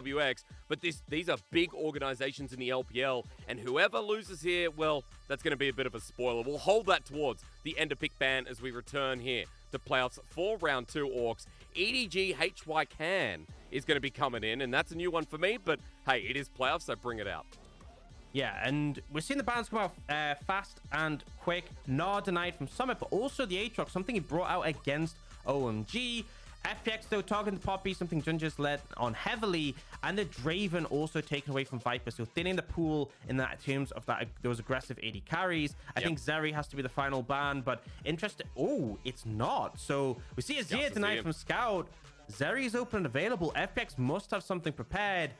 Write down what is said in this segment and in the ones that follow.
FPX, but these are big organizations in the LPL, and whoever loses here, well, that's going to be a bit of a spoiler. We'll hold that towards the end of pick ban as we return here to playoffs for round 2 Orcs. EDG-Game1 is going to be coming in, and that's a new one for me, but hey, it is playoffs, so bring it out. Yeah, and we're seeing the bans come out fast and quick. Gnar denied from Summit, but also the Aatrox, something he brought out against OMG. FPX, though, targeting the Poppy, something Junja's led on heavily, and the Draven also taken away from Viper, so thinning the pool in that terms of those aggressive AD carries. I think Zeri has to be the final ban, but interesting. Oh, it's not. So we see Azir denied from Scout. Zeri is open and available. FPX must have something prepared.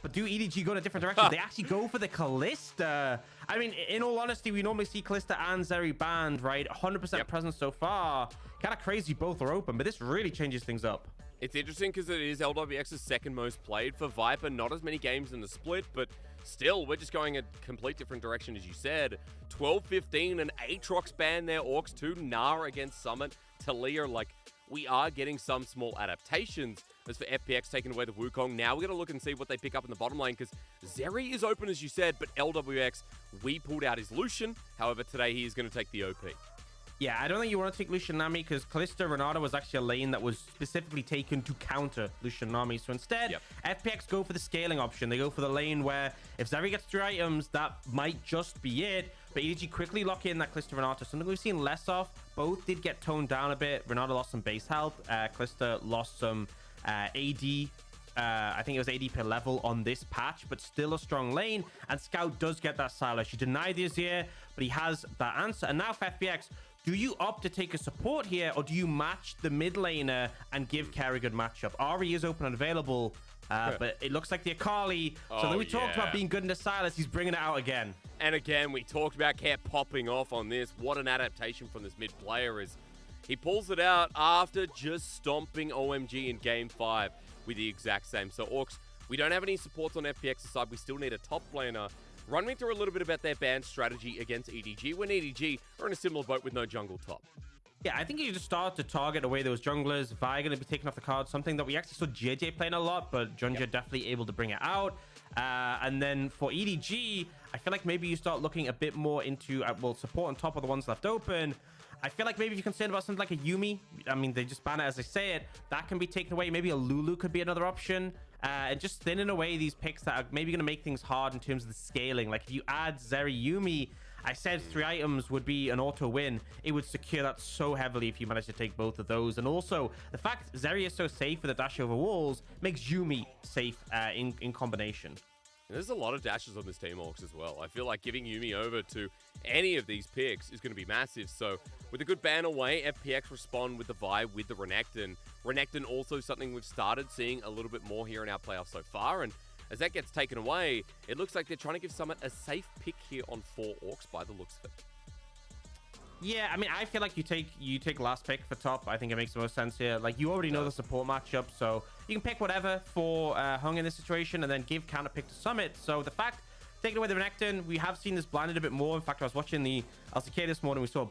But do EDG go in a different direction? They actually go for the Kalista. I mean, in all honesty, we normally see Kalista and Zeri banned, right? 100% presence so far. Kind of crazy both are open, but this really changes things up. It's interesting because it is LWX's second most played for Viper. Not as many games in the split, but still, we're just going a complete different direction, as you said. 12-15, and Aatrox ban their Orcs too. Gnar against Summit. Talia, like, we are getting some small adaptations. As for FPX taking away the Wukong, now we're going to look and see what they pick up in the bottom lane, because Zeri is open, as you said, but LWX, we pulled out his Lucian. However, today he is going to take the OP. Yeah, I don't think you want to take Lucian Nami, because Kalista Renata was actually a lane that was specifically taken to counter Lucian Nami. So instead, FPX go for the scaling option. They go for the lane where if Zeri gets 3 items, that might just be it. But EDG quickly lock in that Kalista Renata, something we've seen less of. Both did get toned down a bit. Renata lost some base health. Kalista lost some AD. I think it was AD per level on this patch, but still a strong lane. And Scout does get that silo. She denied the Azir, but he has that answer. And now for FPX, do you opt to take a support here, or do you match the mid laner and give Care a good matchup? Ahri is open and available, but it looks like the Akali. So then we talked about being good in the Silas. He's bringing it out again. And again, we talked about Care popping off on this. What an adaptation from this mid player is. He pulls it out after just stomping OMG in Game 5 with the exact same. So, Orcs, we don't have any supports on FPX's side. We still need a top laner. Run me through a little bit about their ban strategy against EDG, when EDG are in a similar boat with no jungle top. Yeah, I think you just start to target away those junglers. Vi going to be taken off the card, something that we actually saw JJ playing a lot, but Junja definitely able to bring it out. And then for EDG, I feel like maybe you start looking a bit more into, well, support on top of the ones left open. I feel like maybe if you're concerned about something like a Yuumi, I mean, they just ban it as they say it, that can be taken away. Maybe a Lulu could be another option. And just thinning away these picks that are maybe going to make things hard in terms of the scaling. Like if you add Zeri Yuumi, I said 3 items would be an auto win. It would secure that so heavily if you manage to take both of those. And also the fact Zeri is so safe with the dash over walls makes Yuumi safe in combination. There's a lot of dashes on this team, Orcs, as well. I feel like giving Yuumi over to any of these picks is going to be massive. So with a good ban away, FPX respond with the Vi with the Renekton. Renekton also something we've started seeing a little bit more here in our playoffs so far. And as that gets taken away, it looks like they're trying to give Summit a safe pick here on 4 Orcs by the looks of it. Yeah, I mean, I feel like you take last pick for top. I think it makes the most sense here. Like, you already know the support matchup, so you can pick whatever for Hung in this situation and then give counter pick to Summit. So the fact, taking away the Renekton, we have seen this blinded a bit more. In fact, I was watching the LCK this morning. We saw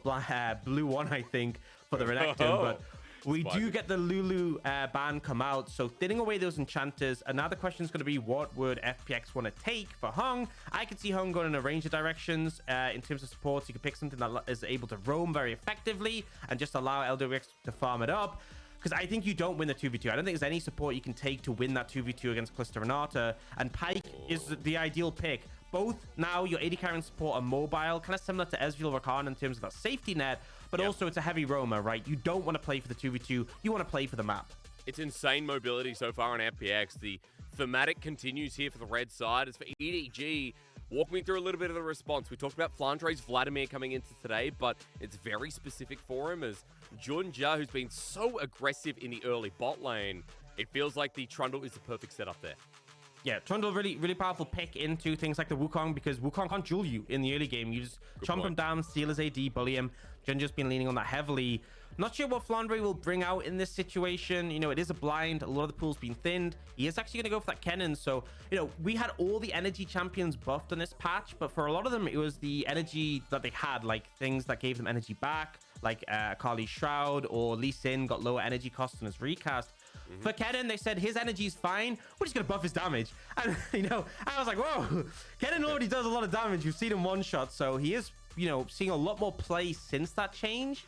blue one, I think, for the Renekton, but we do get the Lulu ban come out, so thinning away those enchanters. And now the question is going to be, what would FPX want to take for Hung? I could see Hung going in a range of directions in terms of supports. You could pick something that is able to roam very effectively and just allow LWX to farm it up. Because I think you don't win the 2v2. I don't think there's any support you can take to win that 2v2 against Kalista Renata. And Pyke is the ideal pick. Both now your AD carry and support are mobile, kind of similar to Ezreal Rakan in terms of that safety net, but also it's a heavy roamer, right? You don't want to play for the 2v2, you want to play for the map. It's insane mobility so far on FPX. The thematic continues here for the red side. As for EDG, walk me through a little bit of the response. We talked about Flandre's Vladimir coming into today, but it's very specific for him as Junja, who's been so aggressive in the early bot lane, it feels like the Trundle is the perfect setup there. Yeah, Trundle really powerful pick into things like the Wukong, because Wukong can't duel you in the early game. You just chomp him down, steal his AD, bully him. Junja's been leaning on that heavily. Not sure what Flandre will bring out in this situation. You know, it is a blind. A lot of the pool's been thinned. He is actually going to go for that Kennen. So, you know, we had all the energy champions buffed on this patch, but for a lot of them, it was the energy that they had, like things that gave them energy back, like Akali's Shroud or Lee Sin got lower energy costs in his recast. For Kennen, they said his energy is fine. We're just going to buff his damage. And, I was like, whoa, Kennen already does a lot of damage. You've seen him one-shot. So he is, seeing a lot more play since that change.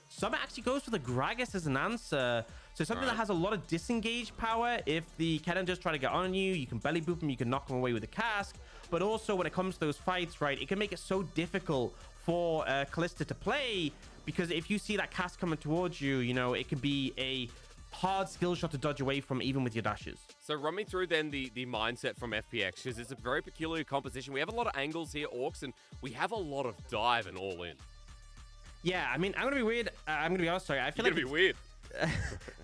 Summit actually goes for the Gragas as an answer. So something that has a lot of disengage power. If the Kennen does try to get on you, you can belly boop him, you can knock him away with the cask. But also when it comes to those fights, right, it can make it so difficult for Kalista to play, because if you see that cast coming towards you, it can be a hard skill shot to dodge away from, even with your dashes. So run me through then the mindset from FPX, because it's a very peculiar composition. We have a lot of angles here, Orcs, and we have a lot of dive and all in. Yeah, I mean, I'm gonna be weird. I'm gonna be honest. Sorry, I feel You're gonna be weird.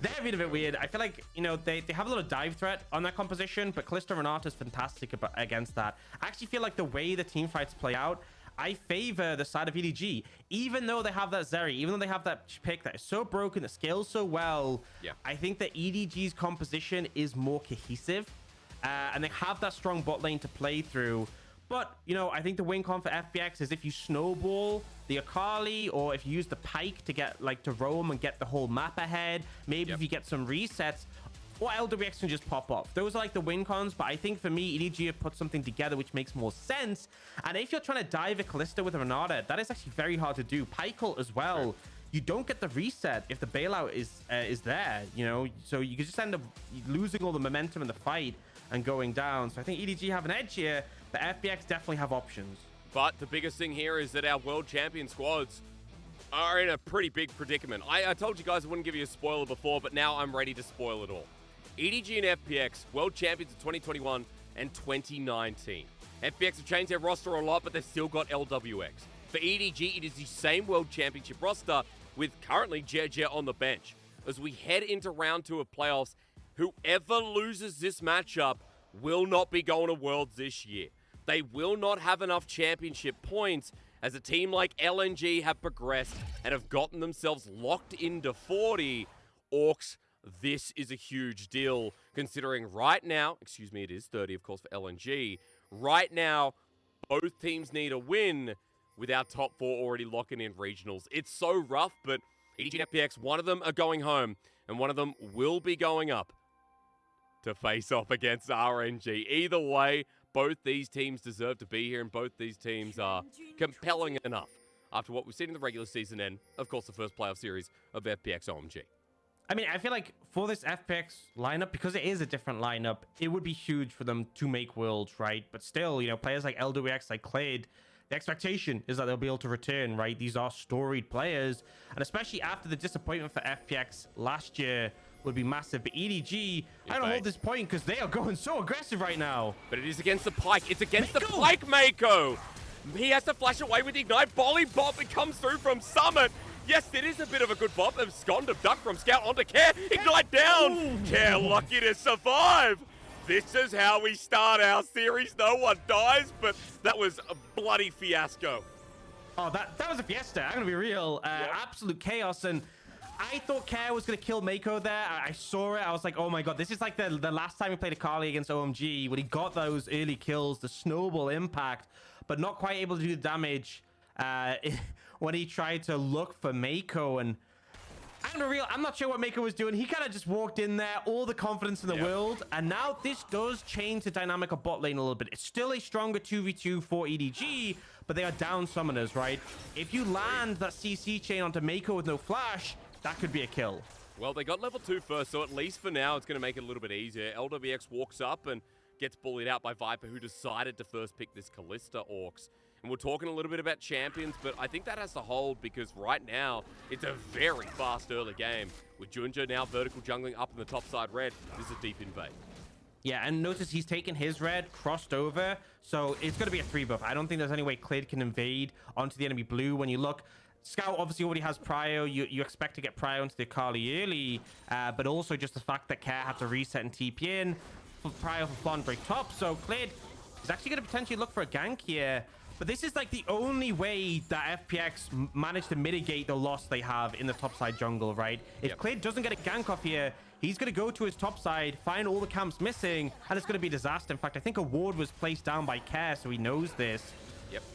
They're being a bit weird. I feel like, they have a lot of dive threat on that composition, but Kalista Renata is fantastic against that. I actually feel like the way the team fights play out, I favor the side of EDG. Even though they have that Zeri, even though they have that pick that is so broken, that scales so well, I think that EDG's composition is more cohesive, and they have that strong bot lane to play through. But, I think the win con for FPX is if you snowball the Akali, or if you use the Pike to get, to roam and get the whole map ahead. Maybe if you get some resets, or LWX can just pop off. Those are the win cons, but I think for me, EDG have put something together which makes more sense. And if you're trying to dive a Kalista with a Renata, that is actually very hard to do. Pike ult as well. You don't get the reset if the bailout is there, so you could just end up losing all the momentum in the fight and going down. So I think EDG have an edge here, but FPX definitely have options. But the biggest thing here is that our world champion squads are in a pretty big predicament. I told you guys I wouldn't give you a spoiler before, but now I'm ready to spoil it all. EDG and FPX, world champions in 2021 and 2019. FPX have changed their roster a lot, but they've still got LWX. For EDG, it is the same world championship roster with currently JJ on the bench. As we head into round 2 of playoffs, whoever loses this matchup will not be going to Worlds this year. They will not have enough championship points, as a team like LNG have progressed and have gotten themselves locked into 40. Orcs, this is a huge deal, considering right now, it is 30, of course, for LNG. Right now, both teams need a win with our top 4 already locking in regionals. It's so rough, but EDG and FPX, one of them are going home, and one of them will be going up to face off against RNG. Either way, both these teams deserve to be here, and both these teams are compelling enough after what we've seen in the regular season and, of course, the first playoff series of FPX OMG. I mean, I feel like for this FPX lineup, because it is a different lineup, it would be huge for them to make Worlds, right? But still, players like LWX, like Clade, the expectation is that they'll be able to return, right? These are storied players, and especially after the disappointment for FPX last year would be massive. But EDG, I don't hold this point because they are going so aggressive right now. But it is against the Pike. It's against the Pike, Mako. He has to flash away with the Ignite. Volley Bop, it comes through from Summit. Yes, it is a bit of a good bop. Abscond of Duck from Scout onto Care. Ignite down. Care lucky to survive. This is how we start our series. No one dies, but that was a bloody fiasco. Oh, that was a fiesta. I'm going to be real. Absolute chaos. And I thought Care was going to kill Mako there. I saw it. I was like, oh my god, this is like the last time we played Akali against OMG, when he got those early kills, the snowball impact, but not quite able to do the damage when he tried to look for Mako. And I'm not sure what Mako was doing. He kind of just walked in there, all the confidence in the world. And now this does change the dynamic of bot lane a little bit. It's still a stronger 2v2 for EDG, but they are down summoners, right? If you land that CC chain onto Mako with no flash, that could be a kill. Well, they got level 2 first, so at least for now, it's going to make it a little bit easier. LWX walks up and gets bullied out by Viper, who decided to first pick this Kalista Orcs. And we're talking a little bit about champions, but I think that has to hold because right now, it's a very fast early game. With Junja now vertical jungling up in the top side red, this is a deep invade. Yeah, and notice he's taken his red, crossed over, so it's going to be a 3-buff. I don't think there's any way Clade can invade onto the enemy blue. When you look, Scout obviously already has Prio. You expect to get Prio into the Akali early, but also just the fact that Care had to reset and TP in for Prio for Flan break top. So Clade is actually going to potentially look for a gank here. But this is like the only way that FPX managed to mitigate the loss they have in the topside jungle, right? If Clade doesn't get a gank off here, he's going to go to his topside, find all the camps missing, and it's going to be a disaster. In fact, I think a ward was placed down by Care, so he knows this.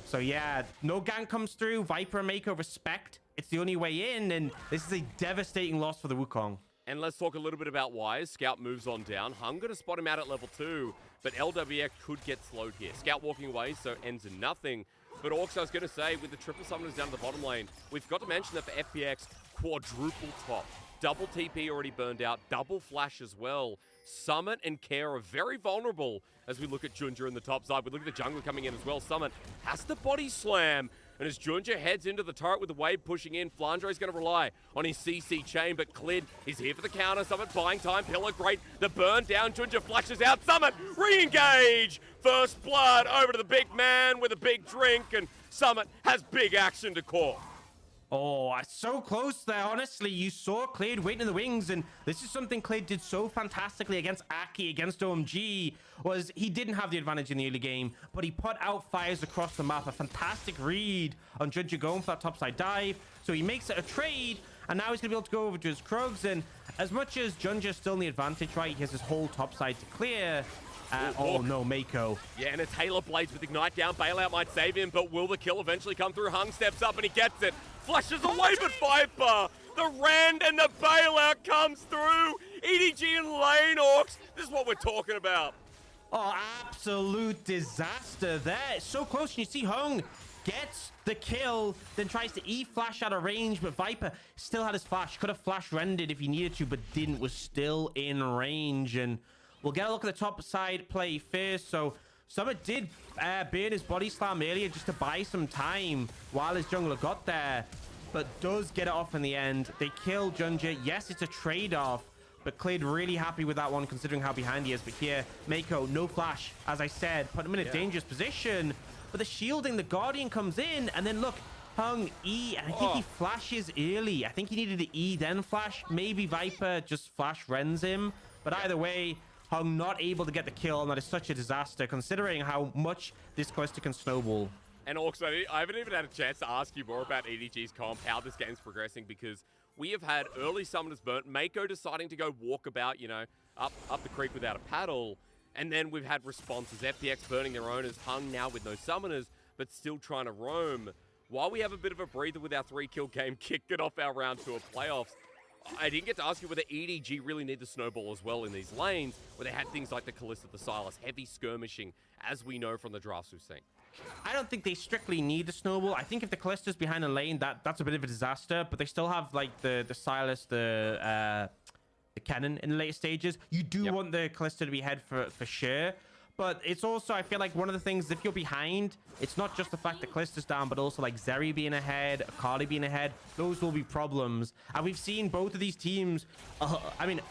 So yeah, no gank comes through. Viper and Mako respect. It's the only way in, and this is a devastating loss for the Wukong. And let's talk a little bit about why. Scout moves on down. Hung going to spot him out at level 2, but LWX could get slowed here. Scout walking away, so ends in nothing. But Orcs, I was going to say, with the triple summoners down to the bottom lane, we've got to mention that for FPX, quadruple top. Double TP already burned out, double flash as well. Summit and Care are very vulnerable as we look at Junja in the top side. We look at the jungler coming in as well. Summit has the body slam. And as Junja heads into the turret with the wave pushing in, Flandre's going to rely on his CC chain, but Clid is here for the counter. Summit buying time, Pillar great. The burn down, Junja flashes out. Summit re-engage. First blood over to the big man with a big drink, and Summit has big action to call. Oh, so close there, honestly. You saw Clade waiting in the wings, and this is something Clade did so fantastically against Aki, against OMG, was he didn't have the advantage in the early game, but he put out fires across the map. A fantastic read on Junja going for that topside dive, so he makes it a trade, and now he's going to be able to go over to his Krugs, and as much as Junja's still in the advantage, right, he has his whole topside to clear. Oh no, Mako. Yeah, and a Taylor Blades with Ignite down. Bailout might save him, but will the kill eventually come through? Hung steps up and he gets it. Flushes away, but Viper. The Rend and the Bailout comes through. EDG and Lane Orcs. This is what we're talking about. Oh, absolute disaster there. So close, and you see Hung gets the kill, then tries to E-flash out of range, but Viper still had his flash. Could have flash rendered if he needed to, but didn't. Was still in range, and we'll get a look at the top side play first. So Summit did burn his body slam earlier just to buy some time while his jungler got there, but does get it off in the end. They kill Junja. Yes, it's a trade-off, but Clade really happy with that one considering how behind he is. But here, Mako, no flash, as I said, put him in a dangerous position. But the shielding, the Guardian comes in, and then look, Hung E, and I think he flashes early. I think he needed the E, then flash. Maybe Viper just flash rends him. But either way, Hung not able to get the kill, and that is such a disaster considering how much this quest can snowball. And also, I haven't even had a chance to ask you more about EDG's comp, how this game's progressing, because we have had early summoners burnt, Mako deciding to go walk about, you know, up the creek without a paddle, and then we've had responses, FPX burning their owners, Hung now with no summoners, but still trying to roam. While we have a bit of a breather with our 3-kill game, kicked it off our round 2 of playoffs, I didn't get to ask you whether EDG really need the snowball as well in these lanes, where they had things like the Kalista, the Silas, heavy skirmishing, as we know from the drafts we've seen. I don't think they strictly need the snowball. I think if the Kalista's behind the lane, that's a bit of a disaster, but they still have like the Silas, the cannon in the later stages. You do want the Kalista to be ahead for sure. But it's also, I feel like one of the things, if you're behind, it's not just the fact that Kalista's down, but also like Zeri being ahead, Akali being ahead. Those will be problems. And we've seen both of these teams, I mean,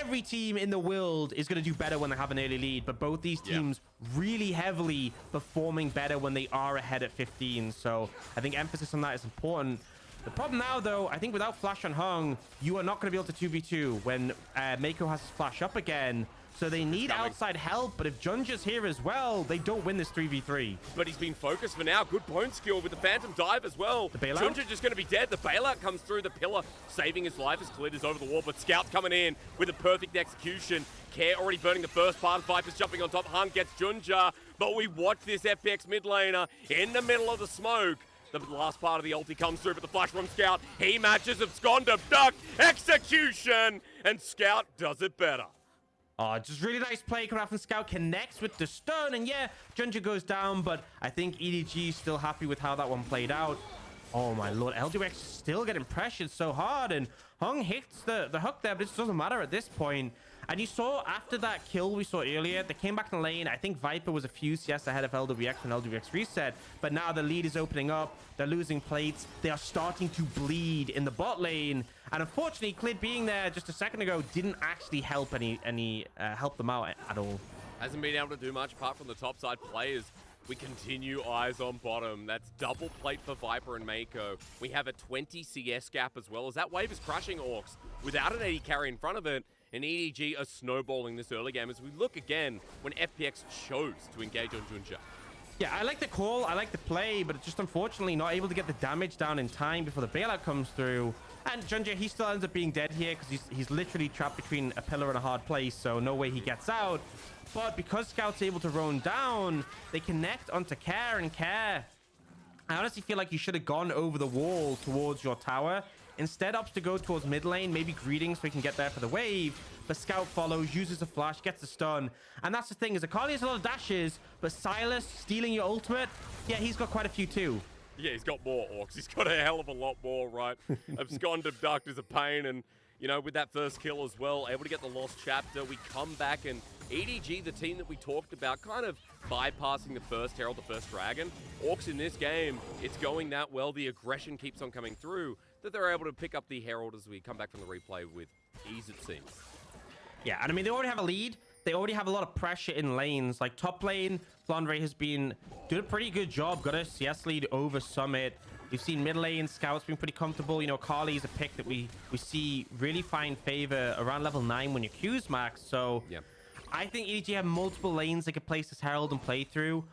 every team in the world is going to do better when they have an early lead, but both these teams really heavily performing better when they are ahead at 15. So I think emphasis on that is important. The problem now, though, I think without flash on Hung, you are not going to be able to 2v2 when Mako has his flash up again. So they need outside help, but if Junja's here as well, they don't win this 3v3. But he's been focused for now. Good point skill with the Phantom Dive as well. The bailout? Junja just going to be dead. The bailout comes through the pillar, saving his life as Khalid is over the wall, but Scout's coming in with a perfect execution. Care already burning the first part. Viper's jumping on top. Hung gets Junja, but we watch this FPX mid laner in the middle of the smoke. The last part of the ulti comes through, but the flash from Scout, he matches Absconder, duck, execution, and Scout does it better. Oh, just really nice play coming out from Scout, connects with the stun, and yeah, Junja goes down, but I think EDG is still happy with how that one played out. Oh my lord, LDX still getting pressured so hard, and Hung hits the hook there, but it doesn't matter at this point. And you saw after that kill we saw earlier, they came back in the lane. I think Viper was a few CS ahead of LWX when LWX reset, but now the lead is opening up. They're losing plates. They are starting to bleed in the bot lane. And unfortunately, Clid being there just a second ago didn't actually help help them out at all. Hasn't been able to do much apart from the top side players. We continue eyes on bottom. That's double plate for Viper and Mako. We have a 20 CS gap as well, as that wave is crushing Orcs without an AD carry in front of it. And EDG are snowballing this early game as we look again when FPX chose to engage on Junja. Yeah, I like the call, I like the play, but just unfortunately not able to get the damage down in time before the bailout comes through. And Junja, he still ends up being dead here because he's literally trapped between a pillar and a hard place, so no way he gets out. But because Scout's able to roam down, they connect onto Care, and Care, I honestly feel like you should have gone over the wall towards your tower. instead opts to go towards mid lane, maybe greeting so he can get there for the wave. But Scout follows, uses a flash, gets the stun. And that's the thing, is Akali has a lot of dashes, but Silas stealing your ultimate, yeah, he's got quite a few too. Yeah, he's got more, Orcs. He's got a hell of a lot more, right? Abscond Abduct is a pain, and, you know, with that first kill as well, able to get the lost chapter, we come back, and EDG, the team that we talked about, kind of bypassing the first Herald, the first Dragon. Orcs in this game, it's going that well. The aggression keeps on coming through, that they're able to pick up the Herald as we come back from the replay with ease, it seems. Yeah, and I mean, they already have a lead. They already have a lot of pressure in lanes. Like, top lane, Flandre has been doing a pretty good job. Got a CS lead over Summit. We've seen mid lane, Scout's been pretty comfortable. You know, Carly's a pick that we see really find favor around level 9 when your Q's max. So, yeah. I think EDG have multiple lanes they could place this Herald and play through.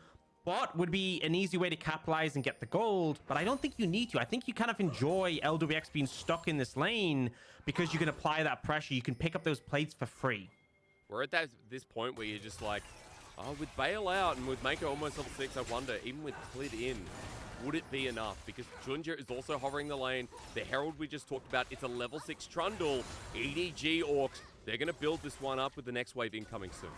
Bot would be an easy way to capitalize and get the gold, but I don't think you need to. I think you kind of enjoy LWX being stuck in this lane because you can apply that pressure. You can pick up those plates for free. We're at this point where you're just like, oh, with Bail out and with Mako almost level 6, I wonder, even with Clit in, would it be enough? Because Junja is also hovering the lane. The Herald we just talked about, it's a level 6 Trundle. EDG Orcs, they're going to build this one up with the next wave incoming soon.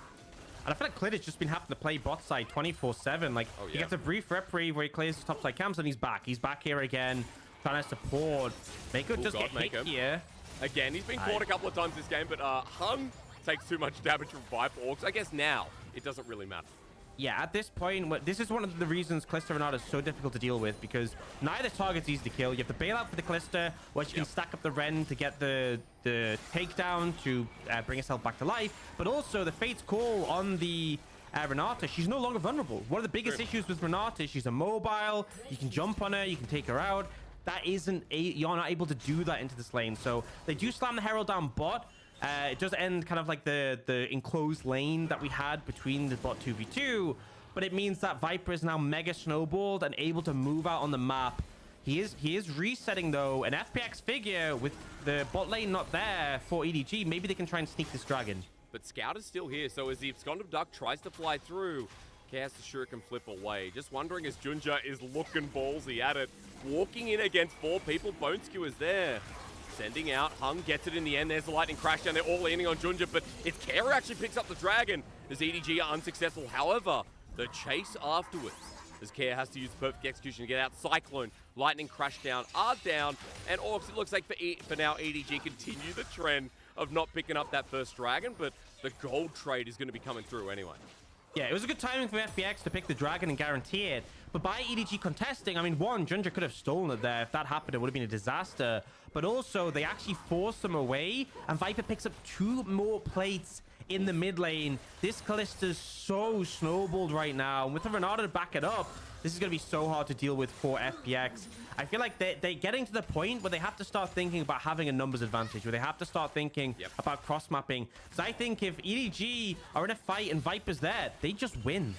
And I feel like Clit has just been having to play bot side 24/7. Like, oh, yeah. He gets a brief reprieve where he clears his top side camps and he's back. He's back here again, trying to support. Mako does get hit here. Again, he's been caught a couple of times this game, but Hung takes too much damage from Viper Orcs. I guess now it doesn't really matter. Yeah, at this point, this is one of the reasons Callisto Renata is so difficult to deal with, because neither target's easy to kill. You have to bail out for the Callisto, which you can stack up the Ren to get the takedown to bring herself back to life, but also the Fate's Call on the Renata, she's no longer vulnerable. One of the biggest issues with Renata is she's immobile. You can jump on her, you can take her out. That isn't you're not able to do that into this lane. So they do slam the Herald down bot. It does end kind of like the enclosed lane that we had between the bot 2v2, but it means that Viper is now mega snowballed and able to move out on the map. He is resetting though, an FPX figure with the bot lane not there for EDG. Maybe they can try and sneak this dragon. But Scout is still here, so as the Abscond Abduct tries to fly through, Chaos the Shuriken flip away. Just wondering as Junja is looking ballsy at it, walking in against 4 people. Bone Skewer's there. Sending out, Hung gets it in the end. There's the lightning crash down. They're all leaning on Junja, but it's Kara actually picks up the dragon as EDG are unsuccessful. However, the chase afterwards, as Kara has to use perfect execution to get out. Cyclone, lightning crash down, are down, and Orcs, it looks like for now, EDG continue the trend of not picking up that first dragon, but the gold trade is going to be coming through anyway. Yeah, it was a good timing for FPX to pick the dragon and guarantee it. But by EDG contesting, I mean, one, Junja could have stolen it there. If that happened, it would have been a disaster. But also, they actually forced them away, and Viper picks up 2 more plates in the mid lane. This Callista's so snowballed right now. And with the Renata to back it up, this is going to be so hard to deal with for FPX. I feel like they're getting to the point where they have to start thinking about having a numbers advantage, where they have to start thinking about cross-mapping. Because I think if EDG are in a fight and Viper's there, they just win.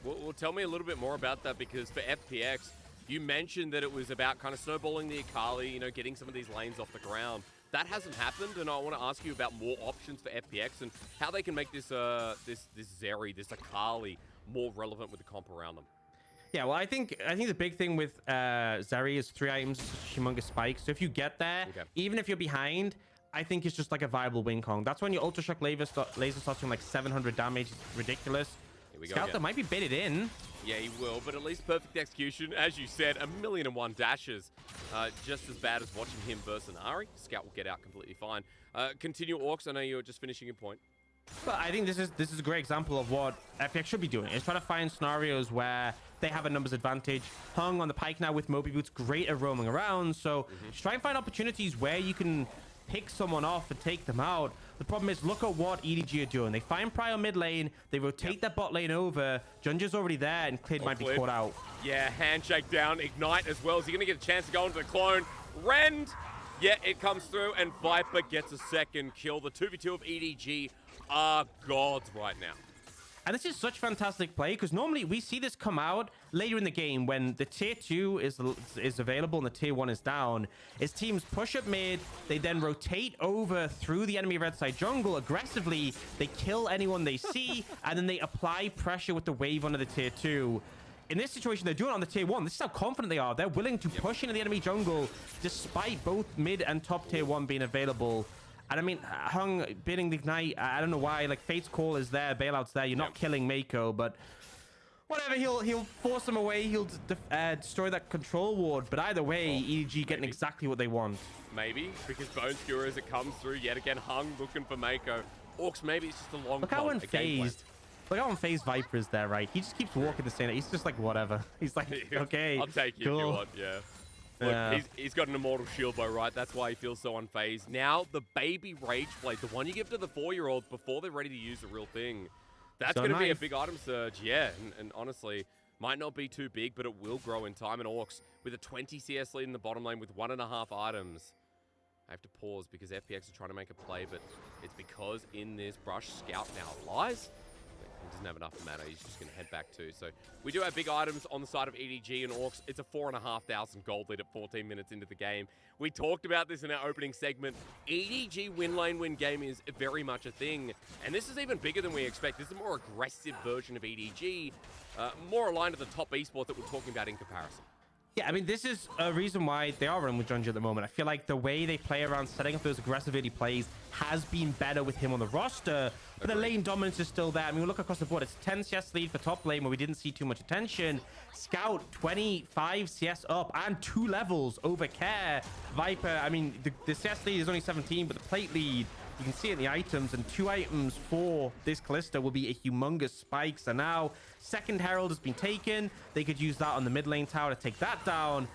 Well, tell me a little bit more about that, because for FPX, you mentioned that it was about kind of snowballing the Akali, you know, getting some of these lanes off the ground. That hasn't happened, and I want to ask you about more options for FPX and how they can make this this Zeri, this Akali, more relevant with the comp around them. Yeah, well, I think the big thing with Zeri is 3 items, humongous spikes. So if you get there, even if you're behind, I think it's just like a viable win con. That's when your Ultra Shock laser starts doing like 700 damage. It's ridiculous. Here we go. Scout might be baited in. Yeah, he will, but at least perfect execution. As you said, 1,000,001 dashes. Just as bad as watching him versus Ari. Scout will get out completely fine. Continue, Orcs. I know you were just finishing your point. But I think this is a great example of what FPX should be doing. Is trying to find scenarios where they have a numbers advantage. Hung on the pike now with Moby Boots, great at roaming around. So just try and find opportunities where you can pick someone off and take them out. The problem is, look at what EDG are doing. They find Prio mid lane, they rotate their bot lane over. Junja's already there, and Clid might be caught out. Yeah, handshake down, Ignite as well. Is he going to get a chance to go into the clone? Rend! Yeah, it comes through, and Viper gets a second kill. The 2v2 of EDG are gods right now. And this is such fantastic play, because normally we see this come out later in the game when the tier 2 is available and the tier 1 is down. Is teams push up mid, they then rotate over through the enemy red side jungle aggressively, they kill anyone they see, and then they apply pressure with the wave onto the tier 2. in this situation, they're doing it on the tier 1. This is how confident they are. They're willing to push into the enemy jungle despite both mid and top tier 1 being available. And I mean, Hung bidding the Ignite, I don't know why. Like, Fate's Call is there, Bailout's there. You're not killing Mako, but whatever, he'll force them away. He'll destroy that control ward. But either way, EDG getting exactly what they want. Maybe, because Bone Skewer as it comes through, yet again, Hung looking for Mako. Orcs, maybe it's just a long Look how unfazed. Look how unfazed Viper is there, right? He just keeps walking the same. He's just like, whatever. He's like, okay, I'll take you cool. if you want, yeah. Look, he's got an immortal shield bow, right? That's why he feels so unfazed. Now, the baby Rage Blade, the one you give to the 4-year-olds before they're ready to use the real thing. That's going to be a big item surge, yeah. And honestly, might not be too big, but it will grow in time. And Orcs, with a 20 CS lead in the bottom lane with 1.5 items. I have to pause because FPX are trying to make a play, but it's because in this brush, Scout now lies. He doesn't have enough mana. He's just going to head back too. So we do have big items on the side of EDG and Orcs. It's a 4,500 gold lead at 14 minutes into the game. We talked about this in our opening segment. EDG win lane win game is very much a thing. And this is even bigger than we expect. This is a more aggressive version of EDG. More aligned to the top esports that we're talking about in comparison. Yeah, I mean, this is a reason why they are running with Junji at the moment. I feel like the way they play around setting up those aggressive early plays has been better with him on the roster, but the lane dominance is still there. I mean, we look across the board. It's 10 CS lead for top lane where we didn't see too much attention. Scout, 25 CS up and 2 levels over Care. Viper, I mean, the CS lead is only 17, but the plate lead, you can see it in the items, and 2 items for this Kalista will be a humongous spike. So now, second Herald has been taken. They could use that on the mid lane tower to take that down.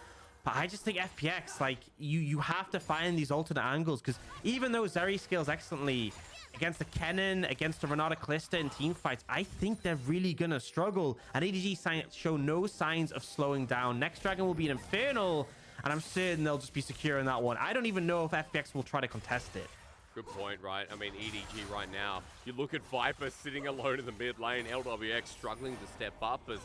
But I just think FPX, like, you have to find these alternate angles, because even though Zeri scales excellently against the Kennen, against the Renata Kalista in team fights, I think they're really going to struggle. And EDG show no signs of slowing down. Next Dragon will be an Infernal, and I'm certain they'll just be secure in that one. I don't even know if FPX will try to contest it. Good point, right? I mean, EDG right now, you look at Viper sitting alone in the mid lane, LWX struggling to step up as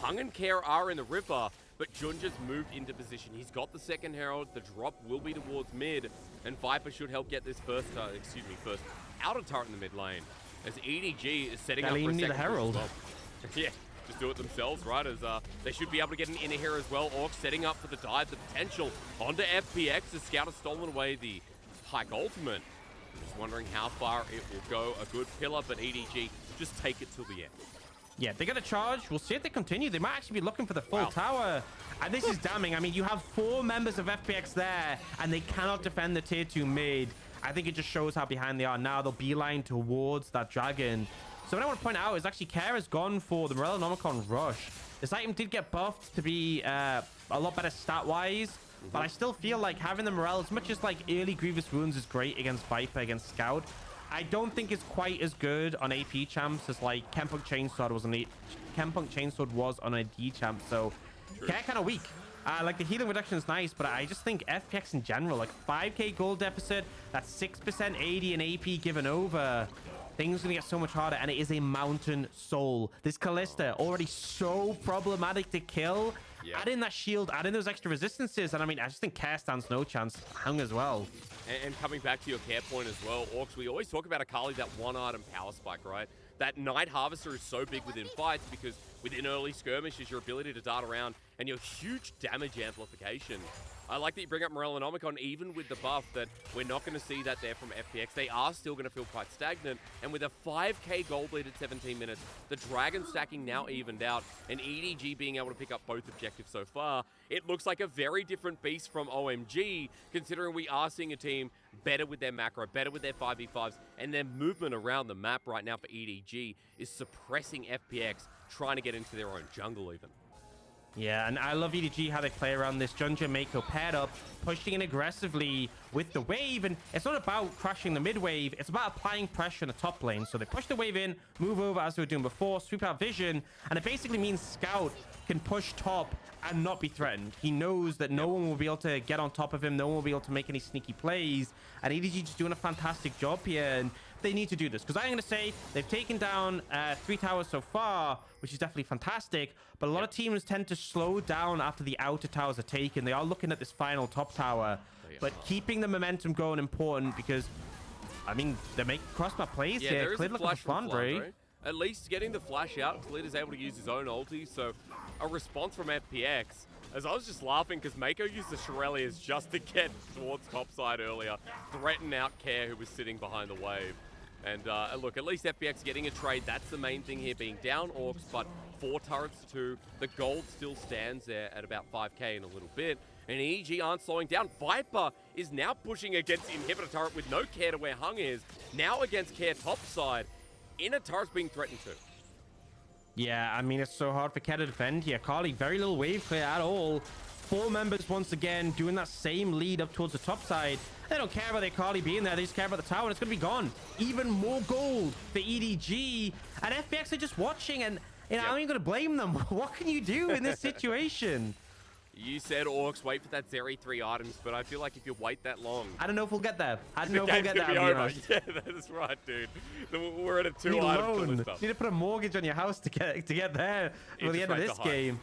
Hung and Care are in the river, but Junja's moved into position. He's got the second Herald, the drop will be towards mid, and Viper should help get this first outer turret in the mid lane, as EDG is setting up for a second Herald. Well. Yeah, just do it themselves, right? As they should be able to get an inner here as well. Orcs setting up for the dive, the potential onto FPX as Scout has stolen away the Pike ultimate. Just wondering how far it will go. A good pillar, but EDG just take it till the end. Yeah, they're going to charge. We'll see if they continue. They might actually be looking for the full tower. And this is damning. I mean, you have 4 members of FPX there, and they cannot defend the tier 2 mid. I think it just shows how behind they are now. They'll beeline towards that dragon. So what I want to point out is actually Care has gone for the Morellonomicon Rush. This item did get buffed to be a lot better stat-wise. But I still feel like having the Morel, as much as like early Grievous Wounds is great against Viper, against Scout, I don't think it's quite as good on AP champs as like Kempunk Chainsword was on a D champ. So Care kind of weak. Like the healing reduction is nice, but I just think FPX in general, like 5k gold deficit, that's 6% AD and AP given over. Things are gonna get so much harder, and it is a mountain soul. This Kalista already so problematic to kill. Add in that shield, add in those extra resistances, and I mean, I just think Care stands no chance. Hung as well. And coming back to your Care point as well, Orcs, we always talk about Akali, that one item power spike, right? That Night Harvester is so big within fights because within early skirmishes, your ability to dart around and your huge damage amplification. I like that you bring up Morellonomicon, even with the buff, that we're not going to see that there from FPX. They are still going to feel quite stagnant. And with a 5k gold lead at 17 minutes, the Dragon stacking now evened out, and EDG being able to pick up both objectives so far, it looks like a very different beast from OMG, considering we are seeing a team better with their macro, better with their 5v5s, and their movement around the map right now for EDG is suppressing FPX, trying to get into their own jungle even. Yeah, and I love EDG, how they play around this. Junja Mako paired up, pushing in aggressively with the wave. And it's not about crashing the mid wave. It's about applying pressure in the top lane. So they push the wave in, move over as they were doing before, sweep out vision. And it basically means Scout can push top and not be threatened. He knows that no one will be able to get on top of him. No one will be able to make any sneaky plays. And EDG just doing a fantastic job here. And they need to do this, because I'm going to say they've taken down 3 towers so far, which is definitely fantastic. But a lot of teams tend to slow down after the outer towers are taken. They are looking at this final top tower, but keeping the momentum going important, because I mean, they're making cross-map plays here. There is Clear a looking flash for Flandre. At least getting the flash out, Khalid is able to use his own ulti, so a response from FPX. As I was just laughing because Mako used the Shurelias just to get towards topside earlier, threaten out Care, who was sitting behind the wave. And look, at least FPX getting a trade, that's the main thing here, being down Orcs, but 4 turrets to 2. The gold still stands there at about 5k in a little bit. And EDG aren't slowing down. Viper is now pushing against Inhibitor turret with no Care to where Hung is. Now against Care topside. Inner turret's being threatened to. Yeah, I mean, it's so hard for Care to defend here. Carly, very little wave clear at all. 4 members once again doing that same lead up towards the top side. They don't care about their Carly being there. They just care about the tower, and it's going to be gone. Even more gold for EDG. And FPX are just watching, and you know, I'm not even going to blame them. What can you do in this situation? You said Orcs wait for that Zeri 3 items, but I feel like if you wait that long... I don't know if we'll get there. I don't know if we'll get there, be over. Yeah, that is right, dude. We're at a 2 item you need to put a mortgage on your house to get there for the end of this game.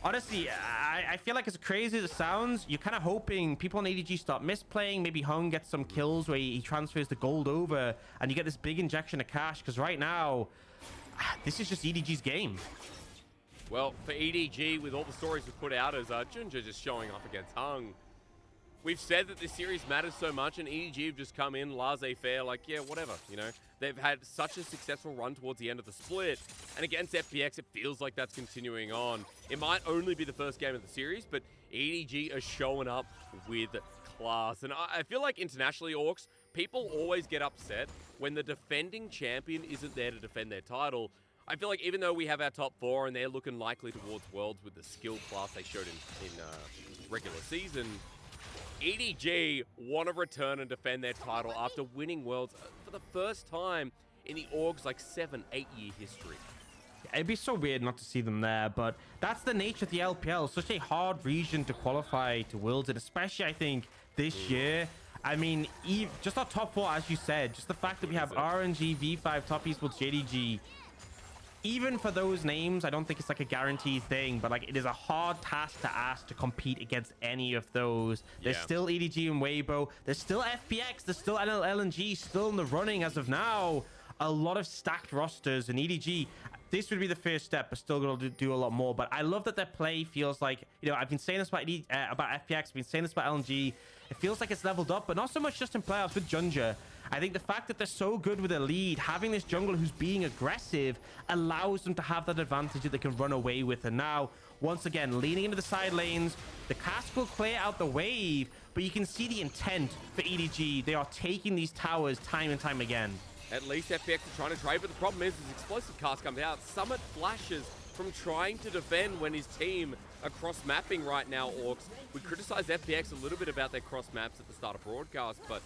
Honestly, I feel like as crazy as it sounds, you're kind of hoping people on EDG start misplaying. Maybe Hung gets some kills where he transfers the gold over and you get this big injection of cash, because right now, this is just EDG's game. Well, for EDG, with all the stories we've put out as Junja just showing off against Hung, we've said that this series matters so much, and EDG have just come in laissez-faire, like, yeah, whatever, you know? They've had such a successful run towards the end of the split, and against FPX, it feels like that's continuing on. It might only be the first game of the series, but EDG are showing up with class. And I feel like internationally, Orcs, people always get upset when the defending champion isn't there to defend their title. I feel like even though we have our top 4 and they're looking likely towards Worlds with the skill class they showed in regular season, EDG want to return and defend their title after winning Worlds for the first time in the Org's like 7-8 year history. It'd be so weird not to see them there, but that's the nature of the LPL. Such a hard region to qualify to Worlds, and especially I think this year. I mean, just our top 4, as you said, just the fact that we have RNG, V5, Top Esports, JDG. Even for those names, I don't think it's like a guaranteed thing, but like it is a hard task to ask to compete against any of those. There's still EDG and Weibo. There's still FPX. There's still LNG still in the running as of now. A lot of stacked rosters, and EDG, this would be the first step, but still going to do a lot more. But I love that their play feels like, you know, I've been saying this about FPX, I've been saying this about LNG. It feels like it's leveled up, but not so much just in playoffs with Junja. I think the fact that they're so good with a lead, having this jungle who's being aggressive, allows them to have that advantage that they can run away with. And now, once again, leaning into the side lanes, the cast will clear out the wave, but you can see the intent for EDG. They are taking these towers time and time again. At least FPX are trying to trade, but the problem is, as explosive cast comes out, Summit flashes from trying to defend when his team are cross-mapping right now, Orcs. We criticized FPX a little bit about their cross-maps at the start of broadcast, but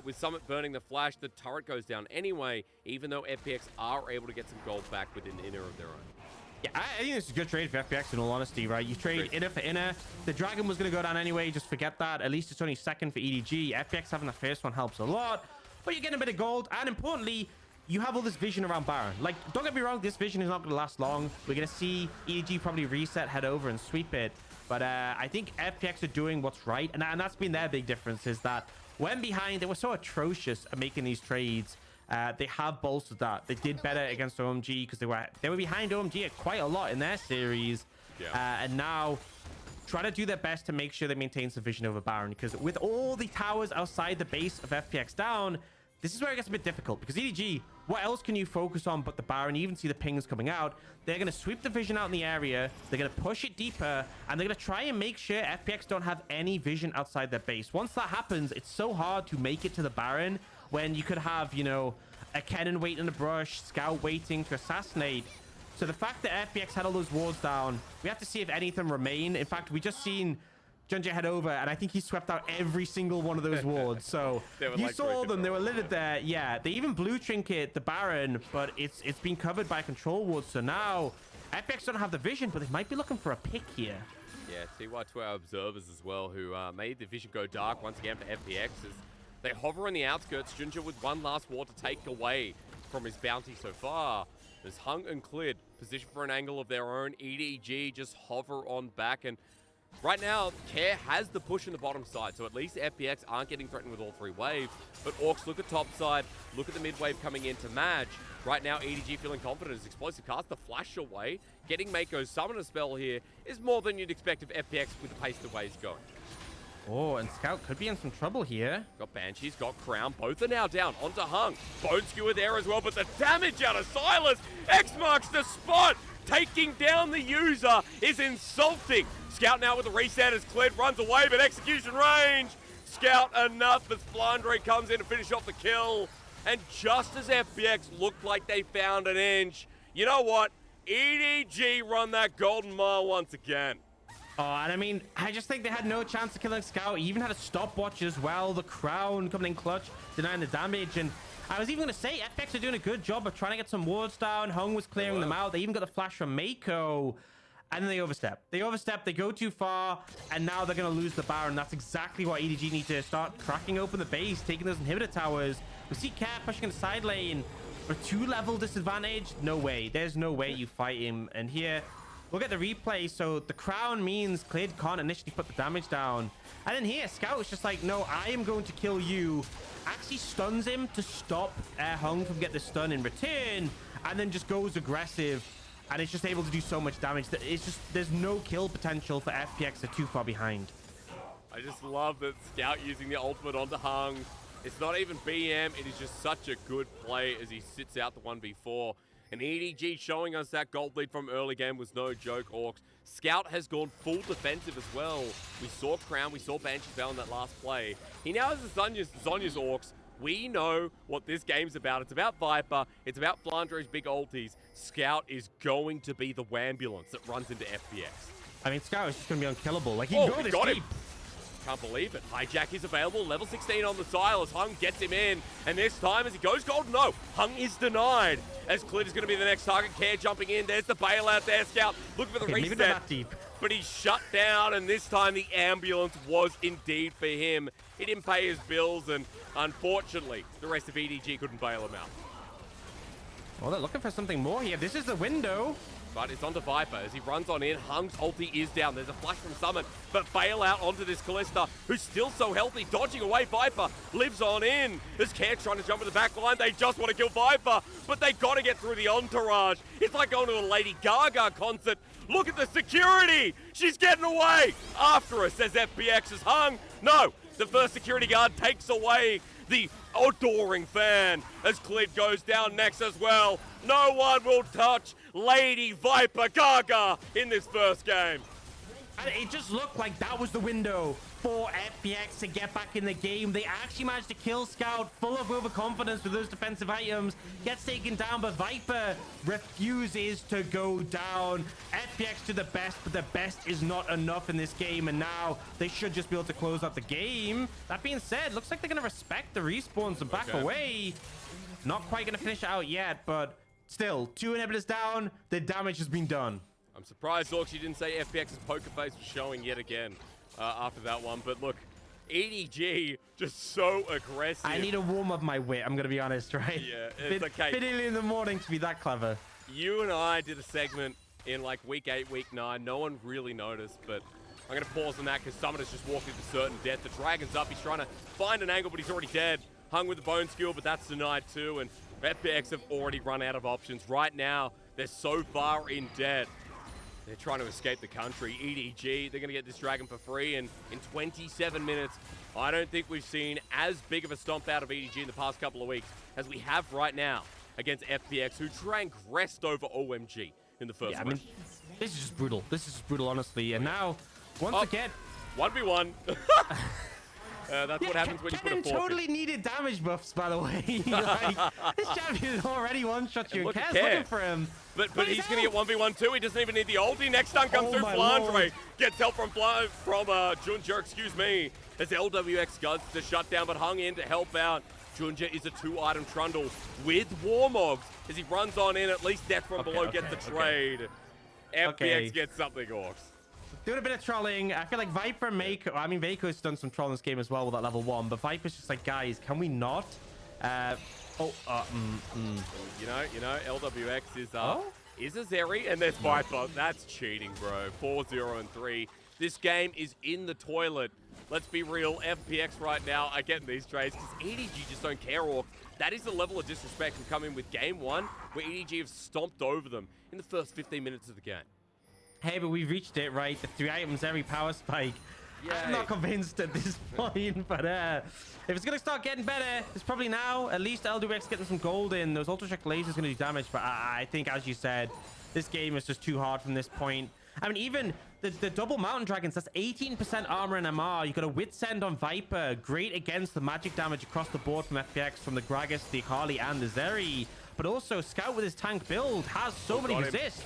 with Summit burning the flash, the turret goes down anyway, even though FPX are able to get some gold back within the inner of their own. Yeah, I think this is a good trade for FPX in all honesty, right? You trade inner for inner. The dragon was going to go down anyway, just forget that. At least it's only second for EDG. FPX having the first one helps a lot, but you're getting a bit of gold, and importantly, you have all this vision around Baron. Like, don't get me wrong, this vision is not going to last long. We're going to see EDG probably reset, head over, and sweep it. But I think FPX are doing what's right, and that's been their big difference, is that when behind, they were so atrocious at making these trades. They have bolstered that. They did better against OMG because they were behind OMG quite a lot in their series. And now try to do their best to make sure they maintain some vision over Baron, because with all the towers outside the base of FPX down, this is where it gets a bit difficult, because EDG, what else can you focus on but the Baron? You even see the pings coming out. They're going to sweep the vision out in the area. They're going to push it deeper, and they're going to try and make sure FPX don't have any vision outside their base. Once that happens, it's so hard to make it to the Baron when you could have, you know, a cannon waiting in the brush, scout waiting to assassinate. So the fact that FPX had all those wards down, we have to see if any of them remain. In fact, we just seen Junja head over, and I think he swept out every single one of those wards. So you like saw them, they were littered there. Yeah, they even blue trinket the Baron, but it's been covered by control wards. So now FPX don't have the vision, but they might be looking for a pick here. Yeah, TY to our observers as well, who made the vision go dark once again for FPX as they hover on the outskirts. Junja with one last ward to take away from his bounty so far. There's Hung and Clid positioned for an angle of their own. EDG just hover on back, and right now, Care has the push in the bottom side, so at least FPX aren't getting threatened with all 3 waves. But Orcs look at top side, look at the mid wave coming in to match. Right now, EDG feeling confident as Explosive cast the flash away. Getting Mako's summoner spell here is more than you'd expect of FPX with the pace the way he's going. Oh, and Scout could be in some trouble here. Got Banshees, got Crown. Both are now down. Onto Hung. Bone Skewer there as well, but the damage out of Silas. X marks the spot. Taking down the user is insulting. Scout now with the reset as Kled runs away, but execution range. Scout enough as Flandre comes in to finish off the kill. And just as FPX looked like they found an inch, you know what? EDG run that golden mile once again. Oh, and I mean, I just think they had no chance of killing Scout. He even had a stopwatch as well. The Crown coming in clutch, denying the damage. And I was even going to say, FPX are doing a good job of trying to get some wards down. Hung was clearing them out. They even got the flash from Mako. And then they overstep. They go too far, and now they're going to lose the Baron. That's exactly what EDG need to start cracking open the base, taking those inhibitor towers. We see Care pushing in the side lane for 2-level disadvantage. No way. There's no way you fight him. And here, look at the replay. So the Crown means Kled can't initially put the damage down. And then here, Scout is just like, no, I am going to kill you. Actually stuns him to stop Hung from getting the stun in return, and then just goes aggressive. And it's just able to do so much damage that it's just, there's no kill potential for FPX. They're too far behind. I just love that Scout using the ultimate onto Hung. It's not even BM. It is just such a good play as he sits out the 1v4. And EDG showing us that gold lead from early game was no joke, Orcs. Scout has gone full defensive as well. We saw Crown, we saw Banshee Bell in that last play. He now has the Zhonya's Orcs. We know what this game's about. It's about Viper. It's about Flandre's big ultis. Scout is going to be the Wambulance that runs into FPX. I mean, Scout is just going to be unkillable. Like, he got him. Can't believe it. Hijack is available. Level 16 on the Silas. Hung gets him in. And this time as he goes gold, no. Hung is denied. As Kled is going to be the next target. Care jumping in. There's the bailout there. Scout looking for the reset. Maybe not that deep. But he's shut down. And this time the ambulance was indeed for him. He didn't pay his bills. And unfortunately, the rest of EDG couldn't bail him out. Well, they're looking for something more here. This is the window. But it's onto Viper as he runs on in. Hung's ulti is down. There's a flash from Summon, but bail out onto this Kalista, who's still so healthy. Dodging away, Viper lives on in. There's Care trying to jump in the back line. They just want to kill Viper, but they got to get through the entourage. It's like going to a Lady Gaga concert. Look at the security. She's getting away after us, says FPX is Hung. No, the first security guard takes away the adoring fan as Kled goes down next as well. No one will touch Lady Viper Gaga in this first game. And it just looked like that was the window for FPX to get back in the game. They actually managed to kill Scout, full of overconfidence with those defensive items. Gets taken down, but Viper refuses to go down. FPX to the best, but the best is not enough in this game, and now they should just be able to close out the game. That being said, looks like they're going to respect the respawns and back away. Not quite going to finish it out yet, but still, 2 inhibitors down. The damage has been done. I'm surprised, Orcs, you didn't say FPX's poker face was showing yet again after that one. But look, EDG just so aggressive. I need to warm up my wit, I'm going to be honest, right? Yeah, it's okay. Bit early in the morning to be that clever. You and I did a segment in like week 8, week 9. No one really noticed, but I'm going to pause on that because Summoner's just walked into certain death. The Dragon's up. He's trying to find an angle, but he's already dead. Hung with the Bone Skill, but that's denied too. And FPX have already run out of options. Right now, they're so far in debt. They're trying to escape the country. EDG, they're going to get this Dragon for free. And in 27 minutes, I don't think we've seen as big of a stomp out of EDG in the past couple of weeks as we have right now against FPX, who drank rest over OMG in the first I mean, this is just brutal. This is just brutal, honestly. And now, once again... 1v1. That's what happens when you put a forfeit. Totally needed damage buffs, by the way. Like, this champion already one-shot you. Care's looking for him. But he's going to get 1v1 too. He doesn't even need the ulti. Next stun comes through. Flandre gets help from Junja, excuse me. As LWX goes to shut down, but Hung in to help out. Junja is a 2-item trundle with Warmogs as he runs on in. At least Death from below gets the trade. FPX gets something, Orcs. Doing a bit of trolling. I feel like Viper and Mako, I mean, Vako's done some troll in this game as well with that level 1, but Viper's just like, guys, can we not? You know, LWX is a Zeri, and there's Viper. That's cheating, bro. 4-0-3. This game is in the toilet let's be real, FPX right now are getting these trades because EDG just don't care, Orc. That is the level of disrespect from coming with game one, where EDG have stomped over them in the first 15 minutes of the game. Hey, but we've reached it, right? The 3 items, every power spike. Yay. I'm not convinced at this point, but if it's going to start getting better, it's probably now. At least LWX getting some gold in. Those Ultra Shock lasers going to do damage, but I think, as you said, this game is just too hard from this point. I mean, even the double Mountain Dragons, that's 18% armor and MR. You got a Wit Send on Viper. Great against the magic damage across the board from FPX, from the Gragas, the Akali, and the Zeri. But also, Scout with his tank build has so many resists.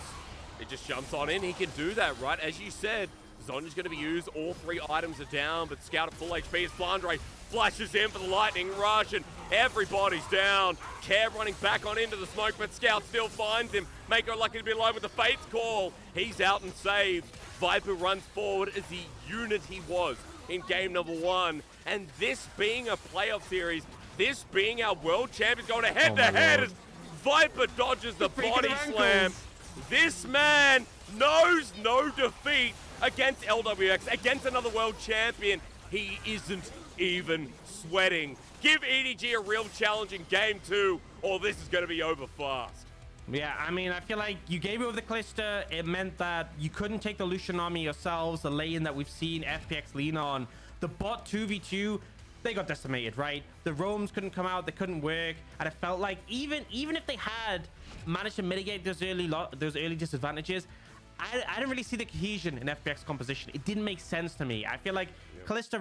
It just jumps on in. He can do that, right? As you said, Zonya's going to be used. All 3 items are down, but Scout at full HP as Flandre flashes in for the lightning rush, and everybody's down. Care running back on into the smoke, but Scout still finds him. Mako lucky to be alive with the Fate's Call. He's out and saved. Viper runs forward as the unit he was in game number 1. And this being a playoff series, this being our world champions going head-to-head as Viper dodges the body slam. This man knows no defeat against LWX, against another world champion. He isn't even sweating. Give EDG a real challenge in game 2, or this is going to be over fast. Yeah, I mean, I feel like you gave it with the Calista. It meant that you couldn't take the Lucian army yourselves, the lane that we've seen FPX lean on. The bot 2v2, they got decimated, right? The roams couldn't come out, they couldn't work, and it felt like even if they had managed to mitigate those early disadvantages, I didn't really see the cohesion in FPX composition. It didn't make sense to me. I feel like Calista